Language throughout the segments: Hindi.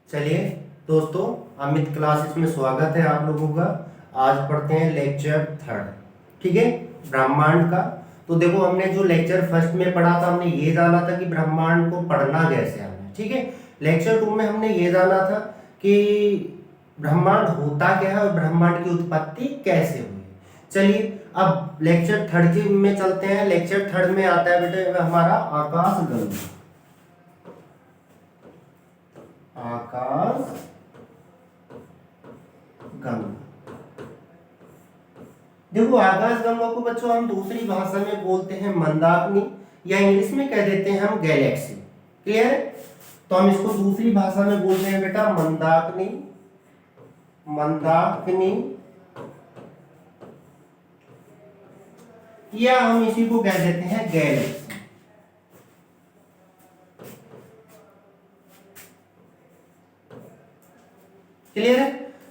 चलिए दोस्तों, अमित क्लासेस में स्वागत है आप लोगों का। आज पढ़ते हैं लेक्चर थर्ड। ठीक है, ब्रह्मांड का। तो देखो, हमने जो लेक्चर फर्स्ट में पढ़ा था, हमने ये जाना था कि ब्रह्मांड को पढ़ना कैसे हमने। ठीक है, लेक्चर टू में हमने ये जाना था कि ब्रह्मांड होता क्या है और ब्रह्मांड की उत्पत्ति कैसे हुई। चलिए अब लेक्चर थर्ड के में चलते हैं। लेक्चर थर्ड में आता है बेटे हमारा आकाश गंगा। आकाश गंगा। देखो, आकाश गंगा को बच्चों हम दूसरी भाषा में बोलते हैं मंदाकिनी, या इंग्लिश में कह देते हैं हम गैलेक्सी। क्लियर है? तो हम इसको दूसरी भाषा में बोलते हैं बेटा मंदाकिनी। मंदाकिनी, या हम इसी को कह देते हैं गैलेक्सी। क्लियर है?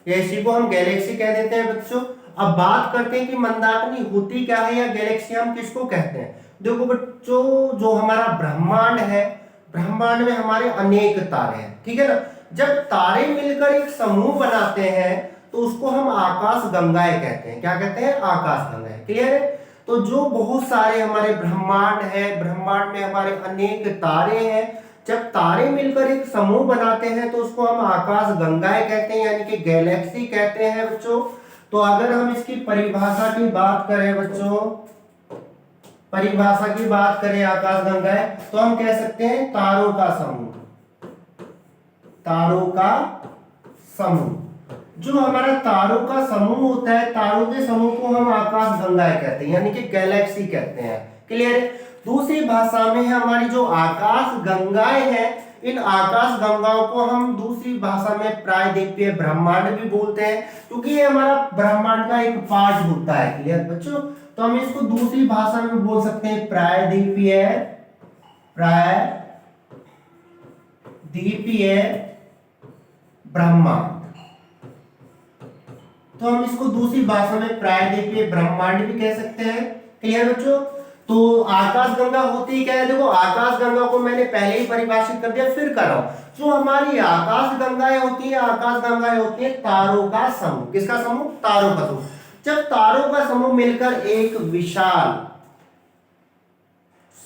या इसी को हम गैलेक्सी कह देते हैं बच्चों। अब बात करते हैं कि मंदाकिनी होती क्या है या गैलेक्सी हम किसको कहते हैं। देखो बच्चों, जो हमारा ब्रह्मांड है, ब्रह्मांड में हमारे अनेक तारे हैं। ठीक है ना? जब तारे मिलकर एक समूह बनाते हैं तो उसको हम आकाश गंगाएं कहते हैं। क्या कहते हैं? आकाश गंगाएं। क्लियर है? तो जो बहुत सारे हमारे ब्रह्मांड है, ब्रह्मांड में हमारे अनेक तारे हैं, जब तारे मिलकर एक समूह बनाते हैं तो उसको हम आकाश गंगाएं कहते हैं, यानी कि गैलेक्सी कहते हैं बच्चों। तो अगर हम इसकी परिभाषा की बात करें बच्चों, परिभाषा की बात करें आकाश गंगाएं, तो हम कह सकते हैं तारों का समूह। तारों का समूह। जो हमारा तारों का समूह होता है, तारों के समूह को हम आकाश गंगाएं कहते हैं, यानी कि गैलेक्सी कहते हैं। क्लियर है? दूसरी भाषा में हमारी जो आकाश गंगाएं हैं, इन आकाश गंगाओं को हम दूसरी भाषा में प्रायद्वीपीय ब्रह्मांड भी बोलते हैं, क्योंकि ये हमारा ब्रह्मांड का एक पार्ट होता है। क्लियर बच्चों? तो हम इसको दूसरी भाषा में बोल सकते हैं प्रायद्वीपीय ब्रह्मांड। तो हम इसको दूसरी भाषा में प्रायद्वीपीय ब्रह्मांड भी कह सकते हैं। क्लियर बच्चों? तो आकाश गंगा होती क्या है? देखो, आकाश गंगा को मैंने पहले ही परिभाषित कर दिया, फिर कर रहा हूं। जो हमारी आकाश गंगाएं होती है, आकाश गंगाएं होती है तारों का समूह। किसका समूह? तारों का समूह। जब तारों का समूह मिलकर एक विशाल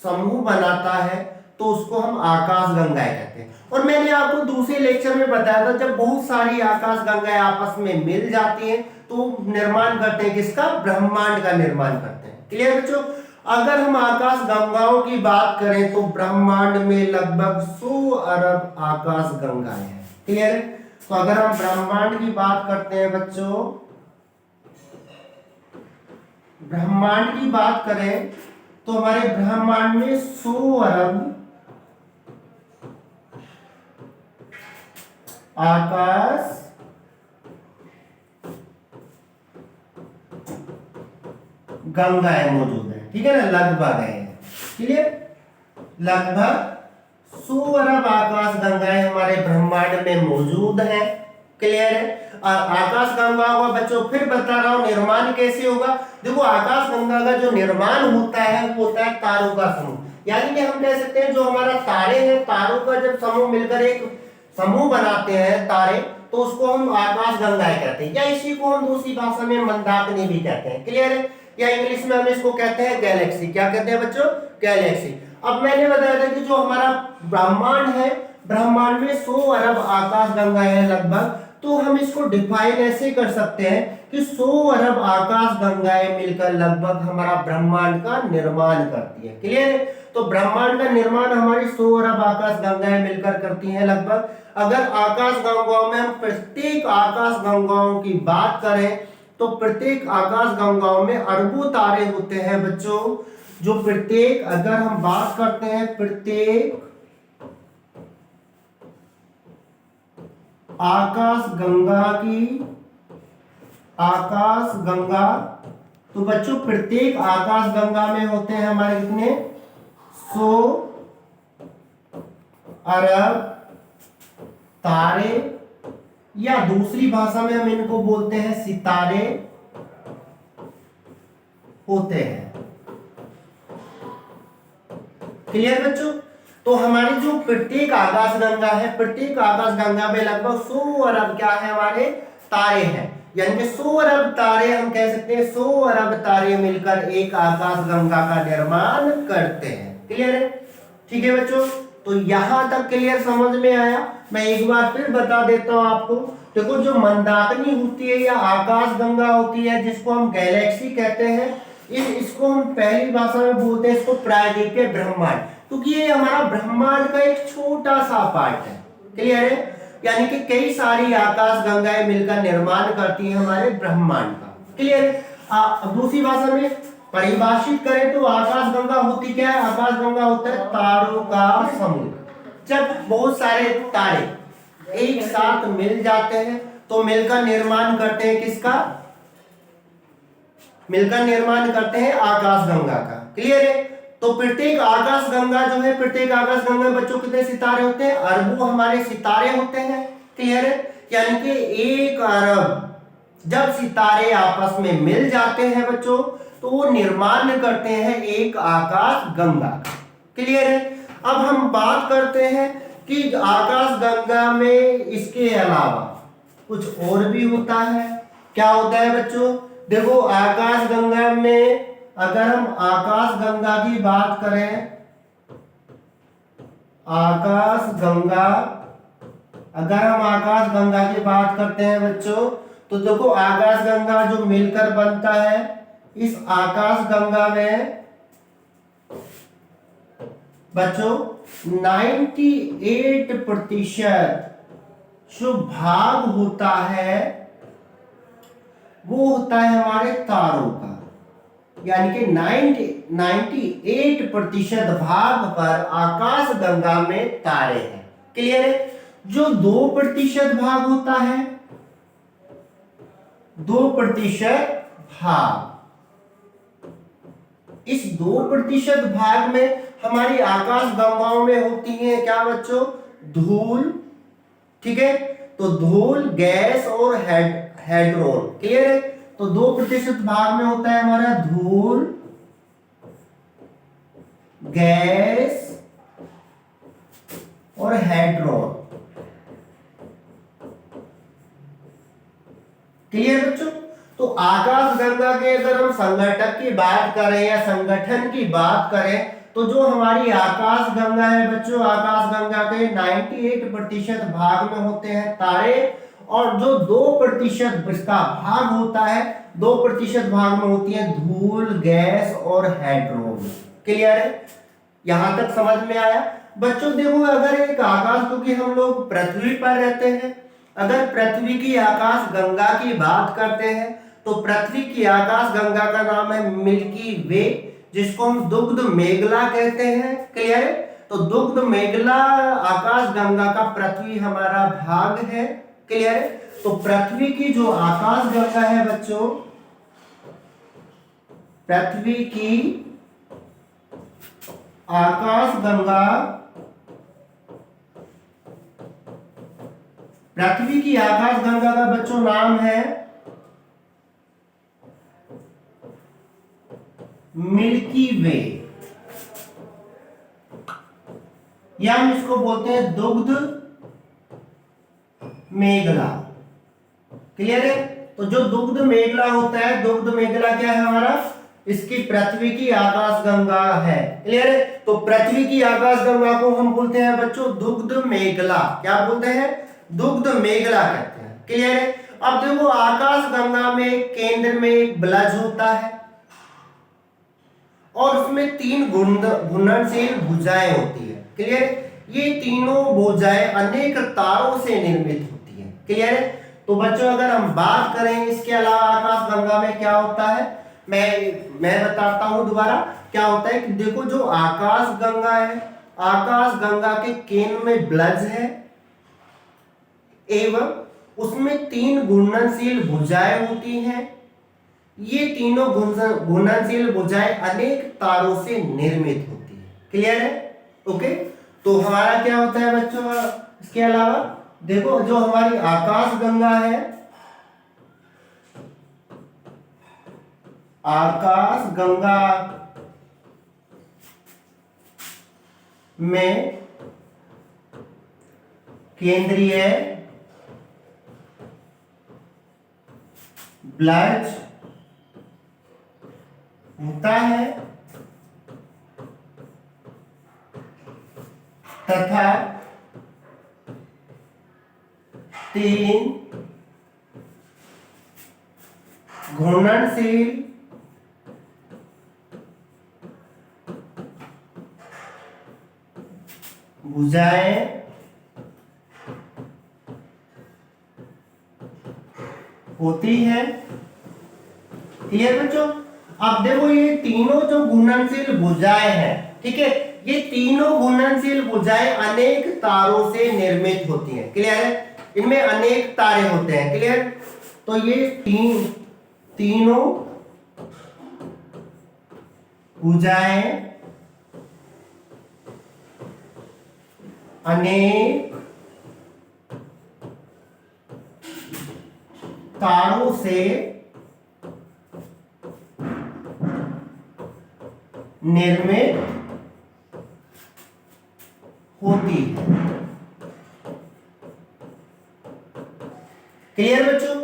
समूह बनाता है तो उसको हम आकाश गंगाएं कहते हैं। और मैंने आपको दूसरे लेक्चर में बताया था, जब बहुत सारी आकाश गंगाएं आपस में मिल जाती हैं तो निर्माण करते हैं किसका? ब्रह्मांड का निर्माण करते हैं। क्लियर बच्चों? अगर हम आकाश गंगाओं की बात करें तो ब्रह्मांड में लगभग 100 अरब आकाश गंगाएं हैं। क्लियर है? तो अगर हम ब्रह्मांड की बात करते हैं बच्चों, ब्रह्मांड की बात करें तो हमारे ब्रह्मांड में 100 अरब आकाश गंगाएं मौजूद है। ठीक है ना? लगभग है। क्लियर? लगभग 100 अरब आकाश गंगाएं हमारे ब्रह्मांड में मौजूद है। क्लियर है? आकाश गंगाओं का बच्चों फिर बता रहा हूं निर्माण कैसे होगा। देखो, आकाश गंगा का जो निर्माण होता है वो होता है तारों का समूह। यानी कि हम कह सकते हैं जो हमारा तारे हैं, तारों का जब समूह मिलकर एक समूह बनाते हैं तारे, तो उसको हम आकाश गंगाएं कहते हैं, या इसी को हम दूसरी भाषा में मंदाकिनी भी कहते हैं। क्लियर है? या इंग्लिश में हम इसको कहते हैं गैलेक्सी। क्या कहते हैं बच्चों? गैलेक्सी। अब मैंने बताया था कि जो हमारा ब्रह्मांड है, ब्रह्मांड में 100 अरब आकाश गंगाएं हैं लगभग। तो हम इसको डिफाइन ऐसे कर सकते हैं कि 100 अरब आकाश गंगाएं मिलकर लगभग हमारा ब्रह्मांड का निर्माण करती है। क्लियर है? तो ब्रह्मांड का निर्माण हमारी 100 अरब आकाश गंगाएं मिलकर करती हैं लगभग। अगर आकाश गंगाओं में हम प्रत्येक आकाश गंगाओं की बात करें तो प्रत्येक आकाश गंगाओं में अरबों तारे होते हैं बच्चों। जो प्रत्येक, अगर हम बात करते हैं प्रत्येक आकाश गंगा की, आकाश गंगा, तो बच्चों प्रत्येक आकाश गंगा में होते हैं हमारे कितने? 100 अरब तारे, या दूसरी भाषा में हम इनको बोलते हैं सितारे होते हैं। क्लियर बच्चों? तो हमारी जो प्रत्येक आकाश गंगा है, प्रत्येक आकाश गंगा में लगभग 100 अरब क्या है हमारे तारे हैं, यानी कि 100 अरब तारे, हम कह सकते हैं 100 अरब तारे मिलकर एक आकाश गंगा का निर्माण करते हैं। क्लियर है? ठीक है बच्चों, तो यहां तक क्लियर समझ में आया। मैं एक बार फिर बता देता हूं आपको। देखो जो मंदाकिनी होती है या आकाश गंगा होती है, जिसको हम गैलेक्सी कहते हैं, इसको हम पहली भाषा में बोलते हैं इसको प्रायद्वीपीय ब्रह्मांड, क्योंकि ये हमारा ब्रह्मांड का एक छोटा सा पार्ट है। क्लियर है? यानी कि कई सारी आकाश गंगाएं मिलकर निर्माण करती हैं हमारे ब्रह्मांड का। क्लियर है? दूसरी भाषा में परिभाषित करें तो आकाश गंगा होती क्या है? आकाश गंगा होता है तारों का समूह। जब बहुत सारे तारे एक साथ मिल जाते हैं तो मिलकर निर्माण करते हैं किसका? मिलकर निर्माण करते हैं आकाश गंगा का। क्लियर है? तो प्रत्येक आकाश गंगा जो है, प्रत्येक आकाश गंगा में बच्चों कितने सितारे होते हैं? अरबों हमारे सितारे होते हैं। क्लियर है? यानी कि 1 अरब जब सितारे आपस में मिल जाते हैं बच्चों, तो वो निर्माण करते हैं एक आकाश गंगा का। क्लियर है? अब हम बात करते हैं कि आकाश गंगा में इसके अलावा कुछ और भी होता है। क्या होता है बच्चों? देखो आकाश गंगा में अगर हम आकाश गंगा की बात करें, आकाश गंगा, अगर हम आकाश गंगा की बात करते हैं बच्चों, तो देखो आकाश गंगा जो मिलकर बनता है, इस आकाश गंगा में बच्चों 98% जो भाग होता है वो होता है हमारे तारों का, यानी कि 98% भाग पर आकाश गंगा में तारे हैं। क्लियर है? जो 2% भाग होता है, 2% भाग, इस 2% भाग में हमारी आकाश गंगाओं में होती है क्या बच्चों? धूल। ठीक है? तो धूल, गैस और हेड्रोन। क्लियर है? तो 2% भाग में होता है हमारा धूल, गैस और हेड्रोन। क्लियर बच्चों? तो आकाश गंगा के अगर हम संगठक की बात करें या संगठन की बात करें, तो जो हमारी आकाश गंगा है बच्चों, आकाश गंगा के 98% भाग में होते हैं तारे, और जो 2% इसका भाग होता है, 2% भाग में होती है धूल, गैस और हेड्रोन। क्लियर है? यहां तक समझ में आया बच्चों? देखो अगर एक आकाश, क्योंकि हम लोग पृथ्वी पर रहते हैं, अगर पृथ्वी की आकाश गंगा की बात करते हैं, तो पृथ्वी की आकाश गंगा का नाम है मिल्की वे, जिसको हम दुग्ध मेघला कहते हैं। क्लियर है? तो दुग्ध मेघला आकाश गंगा का पृथ्वी हमारा भाग है। क्लियर है? तो पृथ्वी की जो आकाश गंगा है बच्चों, पृथ्वी की आकाश गंगा, पृथ्वी की आकाश गंगा का बच्चों नाम है मिल्की वे, या हम इसको बोलते हैं दुग्ध मेघला। क्लियर है? तो जो दुग्ध मेघला होता है, दुग्ध मेघला क्या है हमारा? इसकी पृथ्वी की आकाश गंगा है। क्लियर है? तो पृथ्वी की आकाश गंगा को हम बोलते हैं बच्चों दुग्ध मेघला। क्या बोलते हैं? दुग्ध मेघला कहते हैं। क्लियर है? अब देखो आकाश गंगा में केंद्र में एक ब्लज होता है और उसमें 3 घूर्णनशील भुजाएं होती है। क्लियर है? ये तीनों भुजाएं अनेक तारों से निर्मित होती है। क्लियर है? तो बच्चों अगर हम बात करें इसके अलावा आकाश गंगा में क्या होता है, मैं बताता हूं दोबारा क्या होता है। कि देखो जो आकाश गंगा है, आकाश गंगा के केंद्र में ब्लज है एवं उसमें 3 घूर्णनशील भुजाएं होती हैं। ये तीनों घूर्णनशील भुजाएं अनेक तारों से निर्मित होती है। क्लियर है? ओके, तो हमारा क्या होता है बच्चों इसके अलावा? देखो जो हमारी आकाश गंगा है, आकाश गंगा में केंद्रीय ब्लज होता है तथा 3 घूर्णनशील भुजाएं होती है। क्लियर बच्चों? अब देखो ये तीनों जो घूर्णनशील भुजाएं हैं, ठीक है, ये तीनों घूर्णनशील भुजाएं अनेक तारों से निर्मित होती हैं। क्लियर है? इनमें अनेक तारे होते हैं। क्लियर? तो ये तीनों भुजाएं अनेक तारों से निर्मित होती है। क्लियर बच्चों?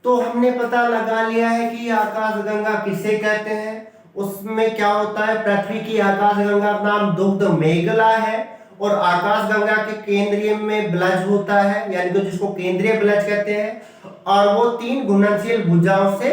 तो हमने पता लगा लिया है कि आकाशगंगा किसे कहते हैं। उसमें क्या होता है, पृथ्वी की आकाशगंगा का नाम दुग्ध मेघला है और आकाशगंगा के केंद्रीय में ब्लज होता है, यानी कि जिसको केंद्रीय ब्लज कहते हैं, और वो 3 घूर्णनशील भुजाओं से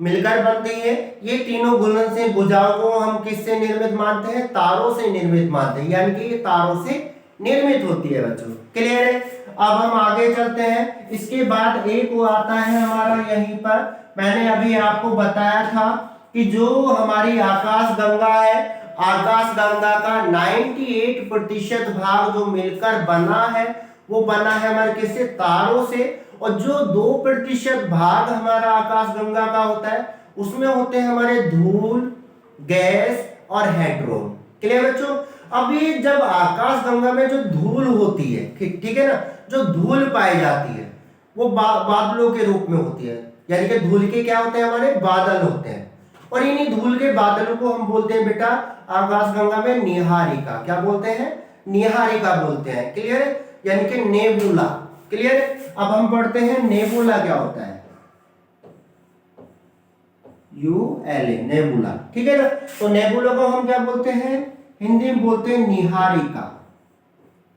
मिलकर बनती है। ये तीनों घूर्णनशील भुजाओं को हम किससे निर्मित मानते हैं? तारों से निर्मित मानते हैं, यानी कि ये तारों से निर्मित होती है बच्चों। क्लियर है? अब हम आगे चलते हैं। इसके बाद एक वो आता है हमारा यहीं पर, मैंने अभी आपको बताया था कि जो हमारी आकाशगंगा है, आकाशगंगा का 98% भाग जो मिलकर बना है वो बना है हमारे किससे? तारों से। और जो 2% भाग हमारा आकाशगंगा का होता है उसमें होते हैं हमारे धूल, गैस और हेड्रोन। क्लियर बच्चों? अब ये जब आकाशगंगा में जो धूल होती है, ठीक है ना, जो धूल पाई जाती है वो बादलों के रूप में होती है, यानी कि धूल के क्या होते हैं? हमारे बादल होते हैं। और इन्हीं धूल के बादलों को हम बोलते हैं बेटा आकाशगंगा में निहारिका। क्या बोलते हैं? निहारिका बोलते हैं। क्लियर है? यानी कि नेबुला। क्लियर है? अब हम पढ़ते हैं नेबुला क्या होता है। ULA nebula. ठीक है ना? तो नेबुला को हम क्या बोलते हैं? हिंदी में बोलते हैं निहारिका।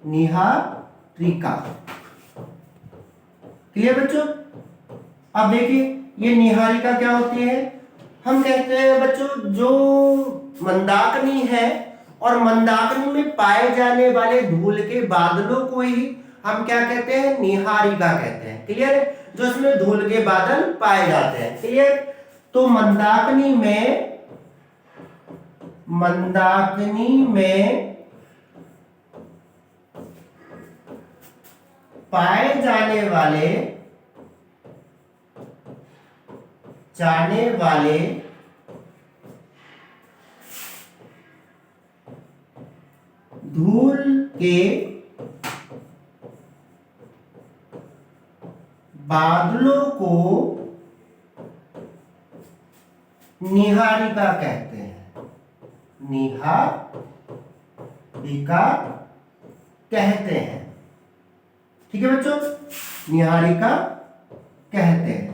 निहारिका। क्लियर बच्चों? अब देखिए ये निहारिका क्या होती है। हम कहते हैं बच्चों जो मंदाकिनी है और मंदाकिनी में पाए जाने वाले धूल के बादलों को ही हम क्या कहते हैं? निहारिका कहते हैं। क्लियर है? जो इसमें धूल के बादल पाए जाते हैं। क्लियर? तो मंदाकिनी में पाए जाने वाले धूल के बादलों को निहारिका कहते हैं। निहारिका कहते हैं। ठीक है बच्चों? निहारिका कहते हैं।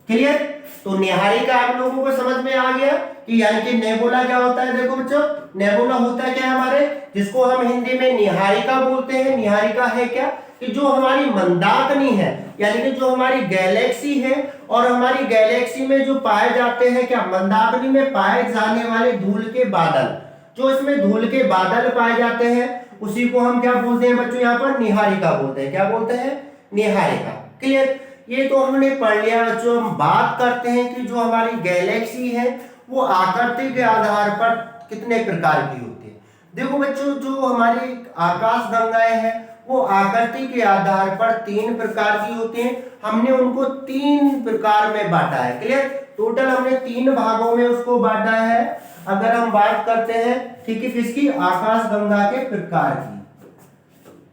क्लियर? तो निहारिका आप लोगों को समझ में आ गया कि यानी कि नेबुला क्या होता है। देखो बच्चों नेबुला होता है क्या हमारे, जिसको हम हिंदी में निहारिका बोलते हैं। निहारिका है क्या कि जो हमारी मंदाकिनी है, यानी कि जो हमारी गैलेक्सी है और हमारी गैलेक्सी में जो पाए जाते हैं क्या, मंदाकिनी में पाए जाने वाले धूल के बादल, जो इसमें धूल के बादल पाए जाते हैं उसी को हम क्या बोलते हैं बच्चों? यहाँ पर निहारिका बोलते हैं। क्या बोलते हैं? निहारिका। क्लियर? ये तो हमने पढ़ लिया बच्चों। हम बात करते हैं कि जो हमारी गैलेक्सी है वो आकृति के आधार पर कितने प्रकार की होती है। देखो बच्चों जो हमारी आकाशगंगाएं हैं वो आकृति के आधार पर 3 प्रकार की होती हैं। हमने उनको 3 प्रकार में बांटा है। क्लियर? टोटल हमने 3 भागों में उसको बांटा है। अगर हम बात करते हैं ठीक है किसकी, आकाशगंगा के प्रकार की,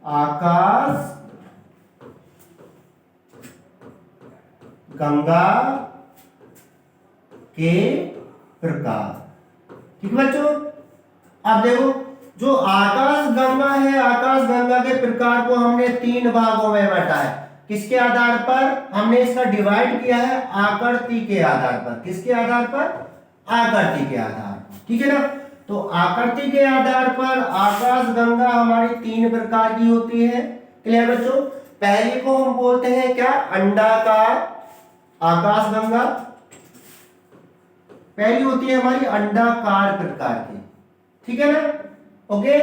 आकाश गंगा के प्रकार। ठीक है बच्चों। अब देखो जो आकाश गंगा है, आकाश गंगा के प्रकार को हमने 3 भागों में बांटा है। किसके आधार पर हमने इसका डिवाइड किया है? आकृति के आधार पर। किसके आधार पर? आकृति के आधार पर, ठीक है ना। तो आकृति के आधार पर आकाश गंगा हमारी 3 प्रकार की होती है। क्लियर बच्चों। पहली को हम बोलते हैं क्या? अंडाकार आकाश गंगा। पहली होती है हमारी अंडाकार प्रकार की, ठीक है ना। ओके,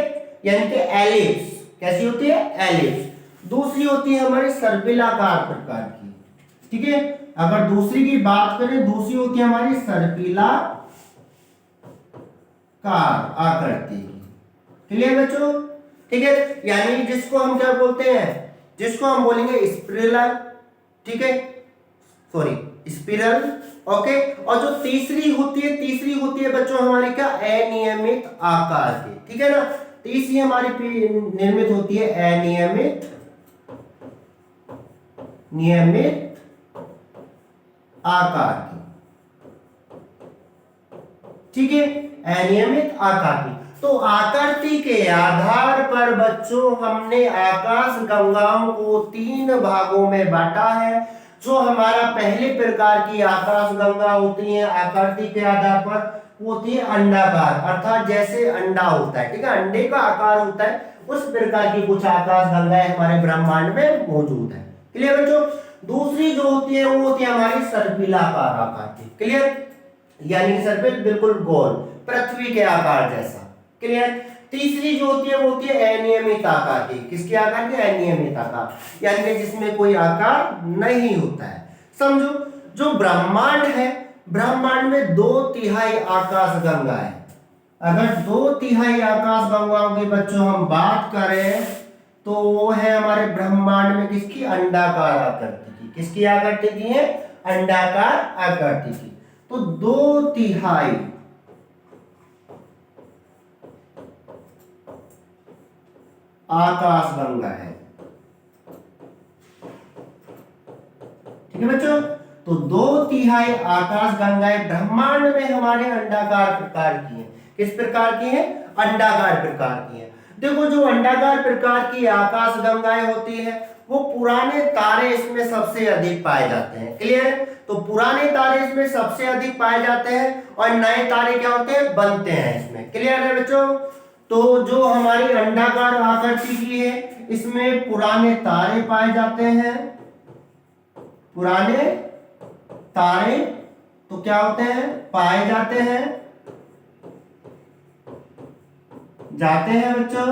यानी कि एलिप्स। कैसी होती है? एलिप्स। दूसरी होती है हमारी सर्पिलाकार प्रकार की, ठीक है। अगर दूसरी की बात करें, दूसरी होती है हमारी सर्पिलाकार आकृति की। क्लियर बच्चों? ठीक है, यानी जिसको हम क्या बोलते हैं? जिसको हम बोलेंगे स्पिरल, ठीक है, सॉरी स्पिरल। ओके, और जो तीसरी होती है बच्चों हमारी क्या? अनियमित आकार की, ठीक है ना। तीसरी हमारी निर्मित होती है अनियमित आकार की, ठीक है, अनियमित आकार की। तो आकृति के आधार पर बच्चों हमने आकाश गंगाओं को 3 भागों में बांटा है। जो हमारा पहले प्रकार की आकाश गंगा होती है आकृति के आधार पर, वो होती है अंडाकार, अर्थात जैसे अंडा होता है, ठीक है, अंडे का आकार होता है, उस प्रकार की कुछ आकाश गंगाएं हमारे ब्रह्मांड में मौजूद है। क्लियर बच्चों। दूसरी जो होती है वो होती है हमारी सर्पिलाकार आकार की। क्लियर, यानी सर्पिल बिल्कुल गोल, पृथ्वी के आकार जैसा। क्लियर। तीसरी जो होती है वो होती है अनियमित आकार की। किसके आकार की? अनियमित आकार, यानी कि जिसमें कोई आकार नहीं होता है। समझो, जो ब्रह्मांड है, ब्रह्मांड में 2/3 आकाश गंगा है। अगर 2/3 आकाश गंगाओं की बच्चों हम बात करें तो वो है हमारे ब्रह्मांड में किसकी? अंडाकार आकृति की। किसकी आकृति की है? अंडाकार आकृति की। तो 2/3 आकाश गंगा है, ठीक है बच्चों। तो 2/3 आकाश गंगाएं ब्रह्मांड में हमारे अंडाकार प्रकार की हैं। किस प्रकार की हैं? अंडाकार प्रकार की हैं। देखो, जो अंडाकार प्रकार की आकाश गंगाएं होती है वो पुराने तारे इसमें सबसे अधिक पाए जाते हैं। क्लियर है। तो पुराने तारे इसमें सबसे अधिक पाए जाते हैं और नए तारे क्या होते हैं? बनते हैं इसमें। क्लियर है बच्चों। तो जो हमारी अंडाकार आकृति की है इसमें पुराने तारे पाए जाते हैं। पुराने तारे तो क्या होते हैं? पाए जाते हैं बच्चों।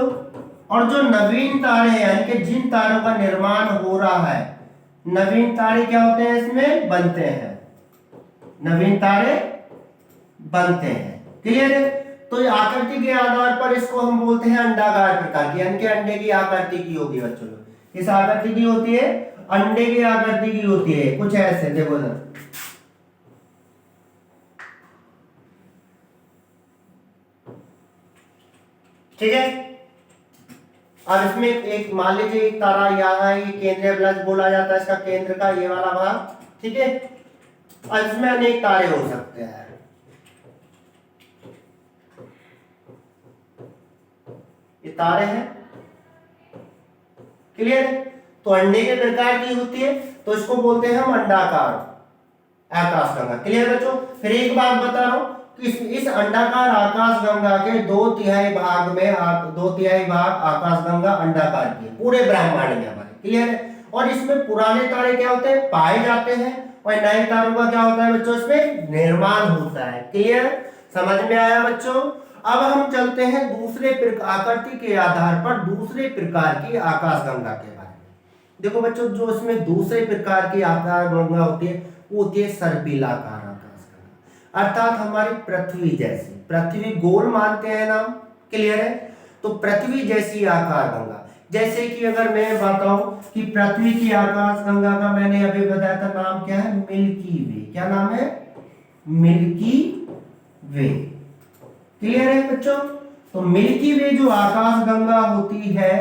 और जो नवीन तारे हैं, यानी कि जिन तारों का निर्माण हो रहा है, नवीन तारे क्या होते हैं? इसमें बनते हैं। नवीन तारे बनते हैं। क्लियर है। तो ये आकृति के आधार पर इसको हम बोलते हैं अंडाकार प्रकार की, यानी कि अंडे की आकृति की होगी बच्चों। किस आकृति की होती है? अंडे की आकृति की होती है। कुछ ऐसे देखो ना, ठीक है। और इसमें एक मान लीजिए एक तारा यहाँ है, ये केंद्रीय प्लस बोला जाता है इसका, केंद्र का ये वाला भाग, ठीक है। और इसमें अनेक तारे हो सकते हैं। ये तारे हैं। क्लियर है। तो अंडे के प्रकार की होती है तो इसको बोलते हैं हम अंडाकार आकाश गंगा। क्लियर बच्चों। फिर एक बात बता रहा हूं कि इस अंडाकार आकाश गंगा के 2/3 भाग में 2/3 भाग आकाश गंगा अंडाकार की है पूरे ब्रह्मांड में हमारे। क्लियर है। और इसमें पुराने तारे क्या होते हैं? पाए जाते हैं और नए तारों का क्या होता है बच्चों? इसमें निर्माण होता है। क्लियर, समझ में आया बच्चों। अब हम चलते हैं दूसरे आकृति के आधार पर दूसरे प्रकार की आकाश गंगा के बारे में। देखो बच्चों, जो इसमें दूसरे प्रकार की आकाश गंगा होती है वो होती है सर्पिलाकार आकाश गंगा, अर्थात हमारी पृथ्वी जैसी। पृथ्वी गोल मानते हैं नाम। क्लियर है। तो पृथ्वी जैसी आकाश गंगा, जैसे कि अगर मैं बताऊं कि पृथ्वी की आकाश गंगा का मैंने अभी बताया था नाम क्या है? मिल्की वे। क्या नाम है? मिल्की वे। क्लियर है बच्चों। तो मिल्की वे जो आकाश गंगा होती है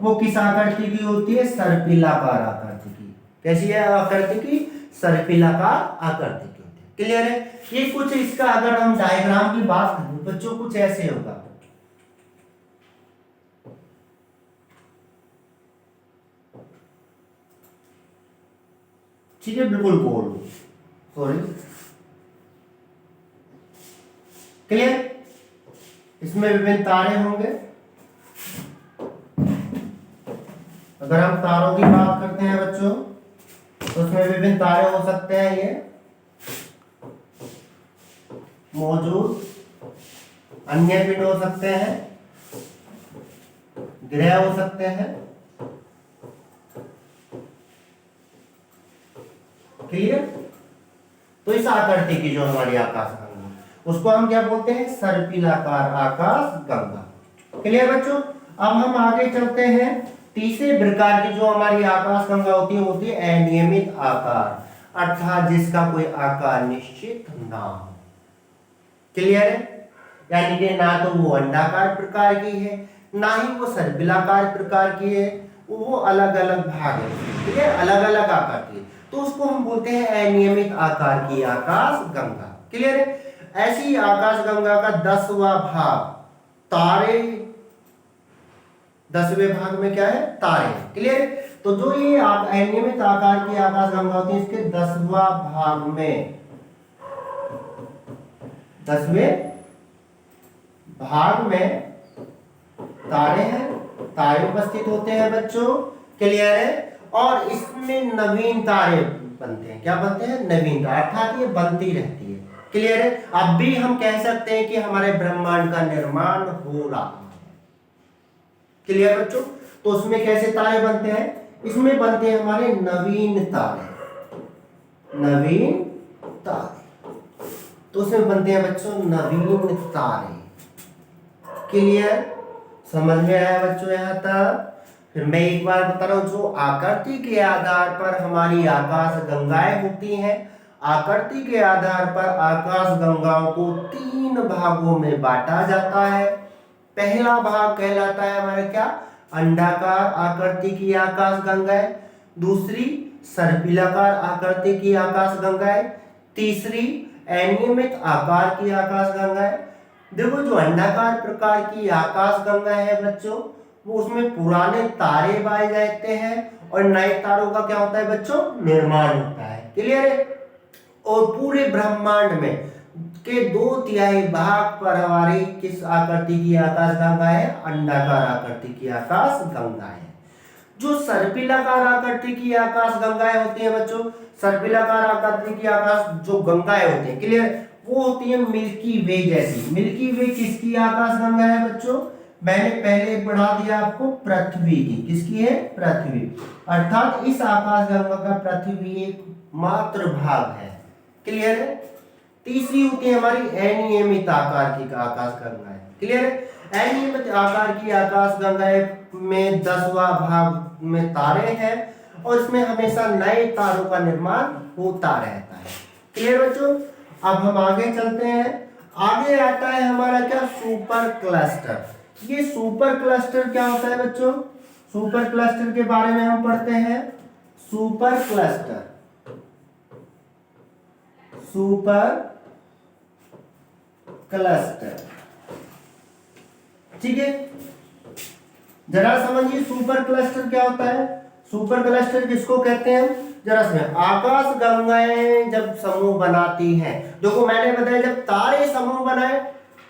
वो किस आकृति की होती है? सर्पिलाकार आकृति की। कैसी है आकृति की? सर्पिलाकार आकृति की होती है। क्लियर है? ये कुछ इसका अगर हम डायग्राम की बात करें बच्चों कुछ ऐसे होगा। ठीक है, बिल्कुल गोल, सॉरी, क्लियर? इसमें विभिन्न तारे होंगे। अगर हम तारों की बात करते हैं बच्चों तो उसमें विभिन्न तारे हो सकते हैं, ये मौजूद, अन्य पिंड हो सकते हैं, ग्रह हो सकते हैं। क्लियर? तो इस आकृति की जो हमारी आकाश गंगा उसको हम क्या बोलते हैं? सर्पिलाकार आकाश गंगा। क्लियर बच्चों? अब हम आगे चलते हैं। तीसरे प्रकार की जो हमारी आकाश गंगा होती है अनियमित आकार, अर्थात जिसका कोई आकार निश्चित ना हो। क्लियर है? यानी कि ना तो वो अंडाकार प्रकार की है, ना ही वो सर्पिलाकार प्रकार की है, वो अलग अलग भाग है। ठीक है, अलग अलग आकार की, तो उसको हम बोलते हैं अनियमित आकार की आकाश गंगा। क्लियर है? ऐसी आकाश गंगा का 10वां भाग तारे, 10वें भाग में क्या है? तारे। क्लियर? तो जो ये अनियमित आकार की आकाश गंगा होती है इसके 10वां भाग में, 10वें भाग में तारे हैं, तारे उपस्थित होते हैं बच्चों। क्लियर है? और इसमें नवीन तारे बनते हैं। क्या बनते हैं? नवीन तारे, अर्थात ये बनती रहती है। क्लियर है? अब भी हम कह सकते हैं कि हमारे ब्रह्मांड का निर्माण हो रहा है। क्लियर बच्चों? तो उसमें कैसे तारे बनते हैं? इसमें बनते हैं हमारे नवीन तारे, नवीन तारे। तो उसमें बनते हैं बच्चों नवीन तारे। क्लियर? समझ में आया बच्चों यहां तक? फिर मैं एक बार बता रहा हूं, जो आकृति के आधार पर हमारी आकाश गंगाएं होती हैं, आकृति के आधार पर आकाश गंगाओं को 3 भागों में बांटा जाता है। पहला भाग कहलाता है हमारा क्या? अंडाकार आकृति की आकाश गंगाएं, दूसरी सर्पिलाकार आकृति की आकाश गंगाएं, तीसरी अनियमित आकार की आकाश गंगाएं। देखो जो अंडाकार प्रकार की आकाश गंगा है बच्चों, वो उसमें पुराने तारे पाए जाते हैं और नए तारों का क्या होता है बच्चों? निर्माण होता है। क्लियर है? और पूरे ब्रह्मांड में के 2/3 भाग पर हमारी किस आकृति की आकाश गंगा है? अंडाकार आकृति की आकाश गंगा है। जो सर्पिलाकार आकृति की आकाश गंगाएं होती है बच्चों, सर्पिलाकार आकृति की आकाश जो गंगाएं होती है, क्लियर, वो होती है मिल्की वे जैसी। मिल्की वे किसकी आकाश गंगा है बच्चों? मैंने पहले पढ़ा दिया आपको, पृथ्वी की। किसकी है? पृथ्वी। अर्थात इस आकाश गंगा का पृथ्वी एक मात्र भाग है। क्लियर है? तीसरी होती है हमारी अनियमित आकार की आकाश गंगा है। क्लियर है? अनियमित आकार की आकाश गंगा में 10वां भाग में तारे हैं और इसमें हमेशा नए तारों का निर्माण होता रहता है। क्लियर बच्चों? अब हम आगे चलते हैं। आगे आता है हमारा क्या? Super cluster. ये सुपर क्लस्टर क्या होता है बच्चों? सुपर क्लस्टर के बारे में हम पढ़ते हैं। सुपर क्लस्टर, सुपर क्लस्टर, ठीक है, जरा समझिए सुपर क्लस्टर क्या होता है। सुपर क्लस्टर किसको कहते हैं? जरा समझ। आकाश गंगाएं जब समूह बनाती हैं, देखो मैंने बताया जब तारे समूह बनाए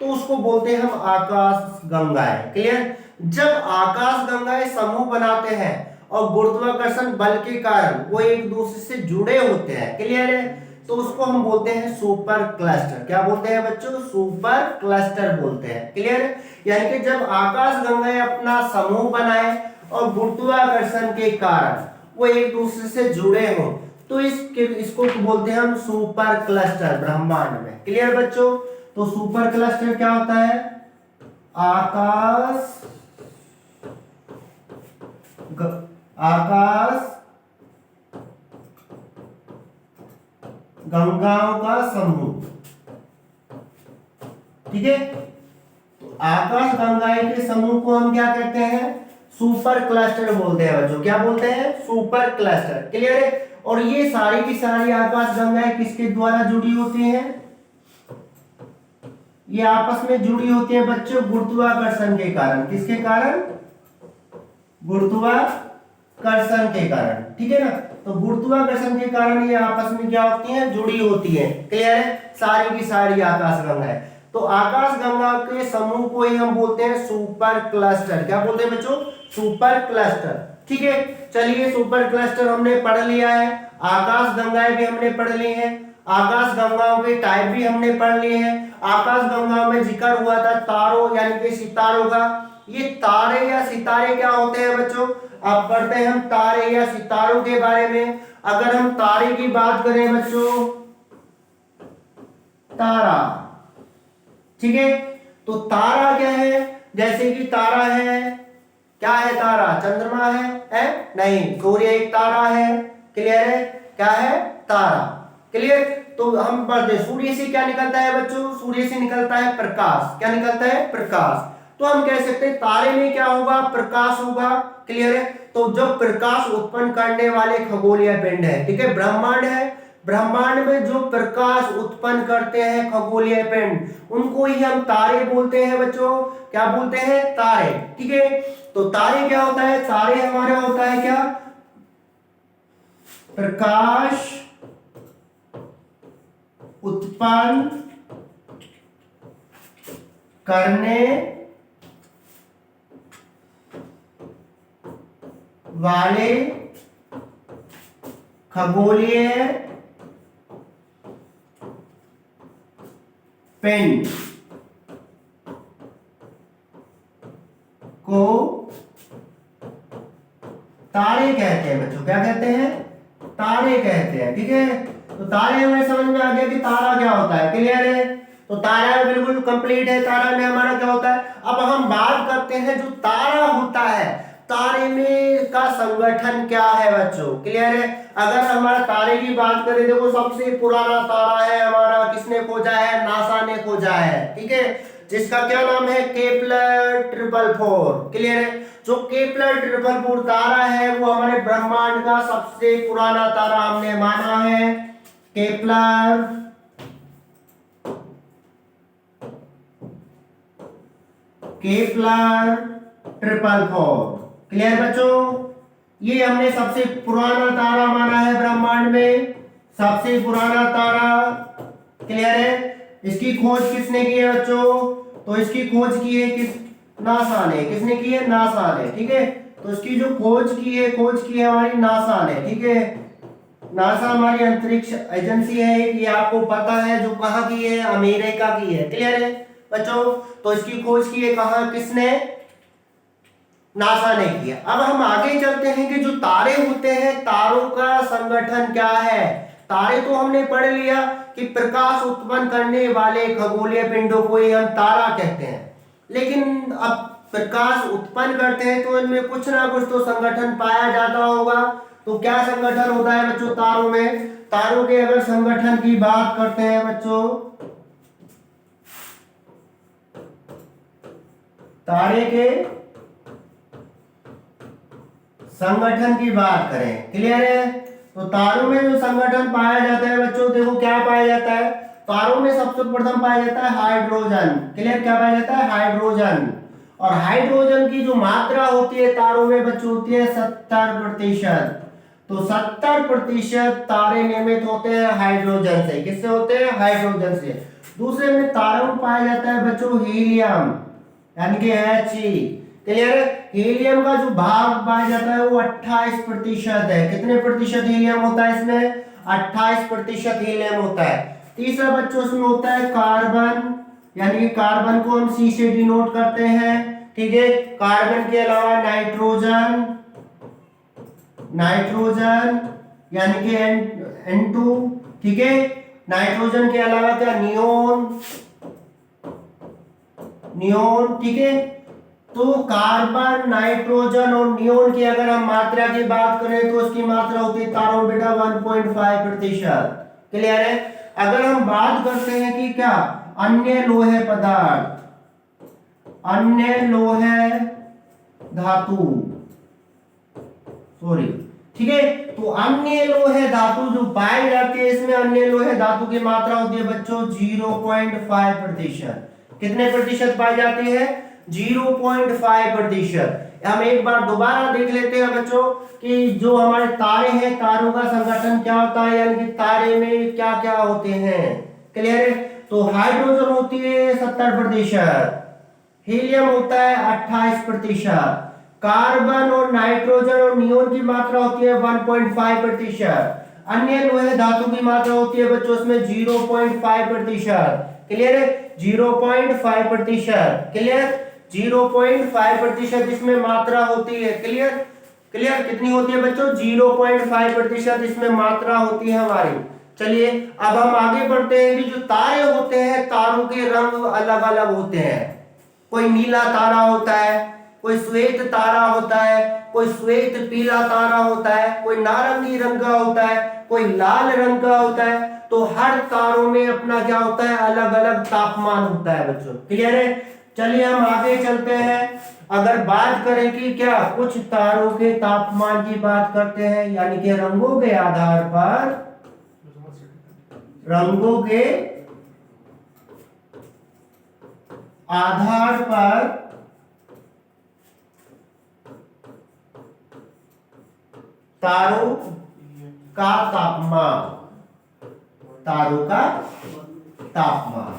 तो उसको बोलते हैं हम आकाश गंगाएं। क्लियर? जब आकाश गंगाएं समूह बनाते हैं और गुरुत्वाकर्षण बल के कारण वो एक दूसरे से जुड़े होते हैं, क्लियर है, तो उसको हम बोलते हैं सुपर क्लस्टर। क्या बोलते हैं बच्चों? सुपर क्लस्टर बोलते हैं। क्लियर है? यानी कि जब आकाश गंगाएं अपना समूह बनाए और गुरुत्वाकर्षण के कारण वो एक दूसरे से जुड़े हों तो इसको बोलते हैं हम सुपर क्लस्टर ब्रह्मांड में। क्लियर बच्चों? तो सुपर क्लस्टर क्या होता है? आकाश गंगाओं का समूह। ठीक है? तो आकाश गंगाएं के समूह को हम क्या कहते हैं? सुपर क्लस्टर बोलते हैं बच्चों। क्या बोलते हैं? Super cluster. क्लियर है? और ये सारी की सारी आकाश गंगाएं किसके द्वारा जुड़ी होती हैं? ये आपस में जुड़ी होती हैं बच्चों गुरुत्वाकर्षण के कारण। किसके कारण? गुरुत्वाकर्षण के कारण, ठीक है ना। तो गुरुत्वाकर्षण के कारण ये आपस में क्या होती हैं? जुड़ी होती हैं। क्लियर है? सारी की सारी आकाश गंगाएं। तो आकाश गंगा के समूह को ही हम बोलते हैं सुपर क्लस्टर। क्या बोलते हैं बच्चों? Super cluster. ठीक है, चलिए सुपर क्लस्टर हमने पढ़ लिया है, आकाश गंगाएं भी हमने पढ़ ली हैं, आकाश गंगाओं के टाइप भी हमने पढ़ लिए हैं। आकाश गंगाओं में जिक्र हुआ था तारों यानी कि सितारों का। ये तारे या सितारे क्या होते हैं बच्चों? अब पढ़ते हैं हम तारे या सितारों के बारे में। अगर हम तारे की बात करें बच्चों, तारा, ठीक है, तो तारा क्या है? जैसे कि तारा है, क्या है तारा? चंद्रमा है? नहीं, सूर्य एक तारा है। क्लियर है? क्या है? तारा। क्लियर? तो हम पढ़ते सूर्य से क्या निकलता है बच्चों? सूर्य से निकलता है प्रकाश। क्या निकलता है? प्रकाश। तो हम कह सकते हैं तारे में क्या होगा? प्रकाश होगा। क्लियर है? तो जो प्रकाश उत्पन्न करने वाले खगोलीय पिंड है, ठीक है, ब्रह्मांड है, ब्रह्मांड में जो प्रकाश उत्पन्न करते हैं खगोलीय पिंड, उनको ही हम तारे बोलते हैं बच्चों। क्या बोलते हैं? तारे। ठीक है, तो तारे क्या होता है? तारे हमारा होता है क्या? प्रकाश उत्पन्न करने वाले खगोलीय पिंड को तारे कहते हैं बच्चों। क्या कहते हैं? तारे कहते हैं। ठीक है, तो तारे हमें समझ में आ गया कि तारा क्या होता है। क्लियर है? तो तारा बिल्कुल कंप्लीट है। तारा में हमारा क्या होता है? अब हम बात करते हैं जो तारा होता है, तारे में का संगठन क्या है बच्चों। क्लियर है? अगर हमारा तारे की बात करें, देखो सबसे पुराना तारा है हमारा, किसने खोजा है? नासा ने खोजा है। ठीक है, जिसका क्या नाम है? केपलर 444। क्लियर है? जो केपलर 444 तारा है वो हमारे ब्रह्मांड का सबसे पुराना तारा हमने माना है, केपलर 444। क्लियर बच्चों? ये हमने सबसे पुराना तारा माना है ब्रह्मांड में, सबसे पुराना तारा। क्लियर है? इसकी खोज किसने की है बच्चों? तो इसकी खोज की है किस? नासा ने। किसने की है? नासा ने। ठीक है, तो इसकी जो खोज की है हमारी नासा ने। ठीक है, नासा हमारी अंतरिक्ष एजेंसी है, ये आपको पता है, जो कहाँ की है? अमेरिका की है। क्लियर है बच्चों? तो इसकी खोज की है कहाँ? किसने? नासा ने किया। अब हम आगे चलते हैं कि जो तारे होते हैं, तारों का संगठन क्या है। तारे तो हमने पढ़ लिया कि प्रकाश उत्पन्न करने वाले खगोलीय पिंडों को ही हम तारा कहते हैं, लेकिन अब प्रकाश उत्पन्न करते हैं तो इनमें कुछ ना कुछ तो संगठन पाया जाता होगा। तो क्या संगठन होता है बच्चों तारों में? तारों के अगर संगठन की बात करते हैं बच्चों, तारे के संगठन की बात करें, क्लियर है? तो तारों में जो संगठन पाया जाता है बच्चों, देखो क्या पाया जाता है। तारों में सबसे प्रथम पाया जाता है हाइड्रोजन। क्लियर? क्या पाया जाता है? हाइड्रोजन। और हाइड्रोजन की जो मात्रा होती है तारों में बच्चों होती है 70%। तो 70% तारे निर्मित होते हैं हाइड्रोजन से। किससे होते हैं? हाइड्रोजन से। दूसरे में तारों में पाया जाता है बच्चों हीलियम, यानी कि He। क्लियर है? हीलियम का जो भाग पाया जाता है वो 28% है। कितने प्रतिशत हीलियम होता है इसमें? 28% हीलियम होता है। तीसरा बच्चों इसमें होता है कार्बन, यानी कि कार्बन को हम C से डिनोट करते हैं। ठीक है, कार्बन के अलावा नाइट्रोजन, नाइट्रोजन यानी कि N2। ठीक है, नाइट्रोजन के अलावा क्या? Neon, neon. ठीक है, तो कार्बन, नाइट्रोजन और नियोन की अगर हम मात्रा की बात करें तो उसकी मात्रा होती है तारों में बेटा 1.5%। क्लियर है? अगर हम बात करते हैं कि क्या अन्य लोहे पदार्थ, अन्य लोहे धातु, सॉरी, ठीक है। तो अन्य लोहे धातु जो पाई जाती है, इसमें अन्य लोहे धातु की मात्रा होती है बच्चों 0.5%। कितने प्रतिशत पाई जाती है? 0.5%। हम एक बार दोबारा देख लेते हैं बच्चों कि जो हमारे तारे हैं, तारों का संगठन क्या होता है, यानी कि तारे में क्या क्या होते हैं। क्लियर है? तो हाइड्रोजन होती है 70%, हीलियम होता है 28%, कार्बन और नाइट्रोजन और नियोन की मात्रा होती है 1.5%, अन्य लोहे धातु की मात्रा होती है बच्चों इसमें 0.5%। क्लियर है? 0.5%। क्लियर? 0.5% इसमें मात्रा होती है। क्लियर? क्लियर? कितनी होती है बच्चों? 0.5% इसमें मात्रा होती है हमारी। चलिए अब हम आगे बढ़ते हैं कि जो तारे होते हैं, तारों के रंग अलग अलग होते हैं। कोई नीला तारा होता है, कोई श्वेत तारा होता है, कोई श्वेत पीला तारा होता है, कोई नारंगी रंग का होता है, कोई लाल रंग का होता है। तो हर तारों में अपना क्या होता है? अलग अलग तापमान होता है बच्चों। क्लियर है? चलिए हम आगे चलते हैं। अगर बात करें कि क्या कुछ तारों के तापमान की बात करते हैं, यानी कि रंगों के आधार पर, रंगों के आधार पर तारों का तापमान, तारों का तापमान।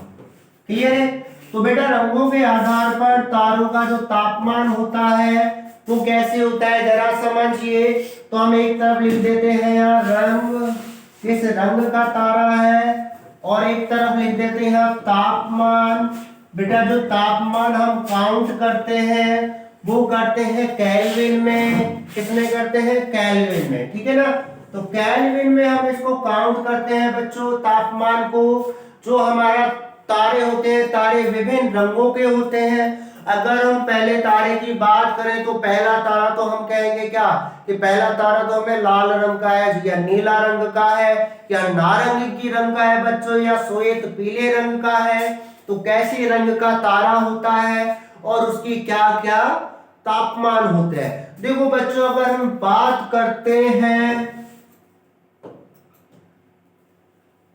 क्लियर है? तो बेटा रंगों के आधार पर तारों का जो तापमान होता है वो कैसे होता है जरा समझिए। तो हम एक तरफ लिख देते हैं यहाँ रंग, किस रंग का तारा है, और एक तरफ लिख देते हैं यहाँ तापमान। बेटा जो तापमान हम काउंट करते हैं वो करते हैं केल्विन में। किसमें करते हैं? केल्विन में। ठीक है ना? तो केल्विन में हम इसको काउंट करते हैं बच्चों तापमान को। जो हमारा तारे होते हैं, तारे विभिन्न रंगों के होते हैं। अगर हम पहले तारे की बात करें तो पहला तारा तो हम कहेंगे क्या कि पहला तारा तो हमें लाल रंग का है, या नीला रंग का है, या नारंगी की रंग का है बच्चों, या श्वेत पीले रंग का है। तो कैसे रंग का तारा होता है और उसकी क्या क्या तापमान होते हैं। देखो बच्चों अगर हम बात करते हैं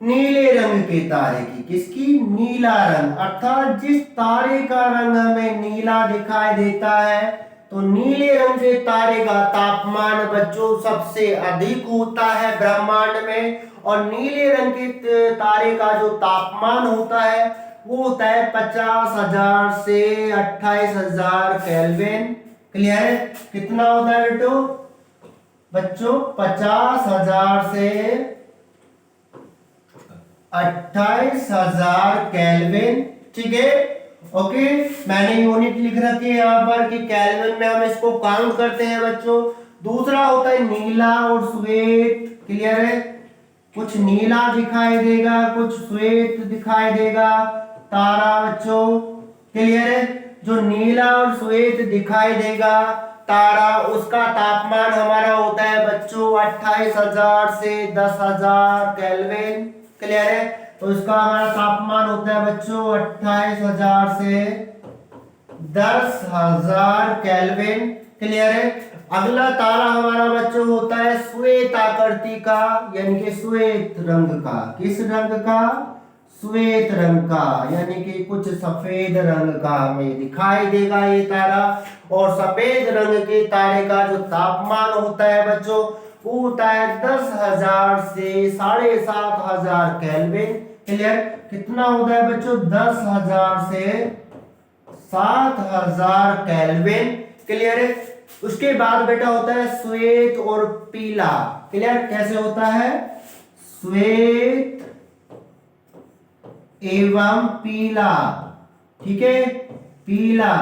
नीले रंग के तारे की, किसकी? नीला रंग। अर्थात जिस तारे का रंग हमें नीला दिखाई देता है, तो नीले रंग के तारे का तापमान बच्चों सबसे अधिक होता है ब्रह्मांड में। और नीले रंग के तारे का जो तापमान होता है वो होता है 50,000 से 28,000 केल्विन। क्लियर है? कितना होता है बेटो बच्चों? 50,000 से 28,000 केल्विन। ठीक है? ओके, मैंने यूनिट लिख रखी है यहाँ पर कि केल्विन में हम इसको काउंट करते हैं बच्चों। दूसरा होता है नीला और श्वेत। क्लियर है? कुछ नीला दिखाई देगा, कुछ श्वेत दिखाई देगा तारा बच्चों। क्लियर है? जो नीला और श्वेत दिखाई देगा तारा, उसका तापमान हमारा होता है बच्चों 28,000 से 10,000 केल्विन। क्लियर है? तो इसका हमारा तापमान होता है बच्चों 28,000 से 10,000 केल्विन। क्लियर है? अगला तारा हमारा बच्चों होता है श्वेत आकृति का, यानी कि श्वेत रंग का। किस रंग का? श्वेत रंग का, यानी कि कुछ सफेद रंग का हमें दिखाई देगा ये तारा। और सफेद रंग के तारे का जो तापमान होता है बच्चों वो होता है 10,000 से 7,500 केल्विन। क्लियर? कितना होता है बच्चों? 10,000 से 7,000 केल्विन। क्लियर है? उसके बाद बेटा होता है श्वेत और पीला। क्लियर? कैसे होता है? श्वेत एवं पीला। ठीक है? पीला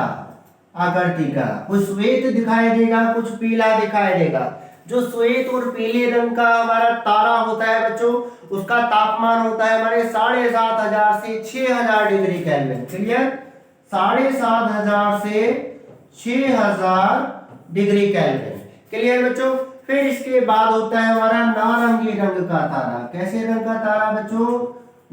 आकृति का, कुछ श्वेत दिखाई देगा, कुछ पीला दिखाई देगा। जो श्वेत और पीले रंग का हमारा तारा होता है बच्चों, उसका तापमान होता है हमारे 7,500 से 6,000 डिग्री केल्विन। क्लियर? 7,500 से 6,000 डिग्री केल्विन। क्लियर बच्चों? फिर इसके बाद होता है हमारा नारंगी रंग का तारा। कैसे रंग का तारा बच्चों?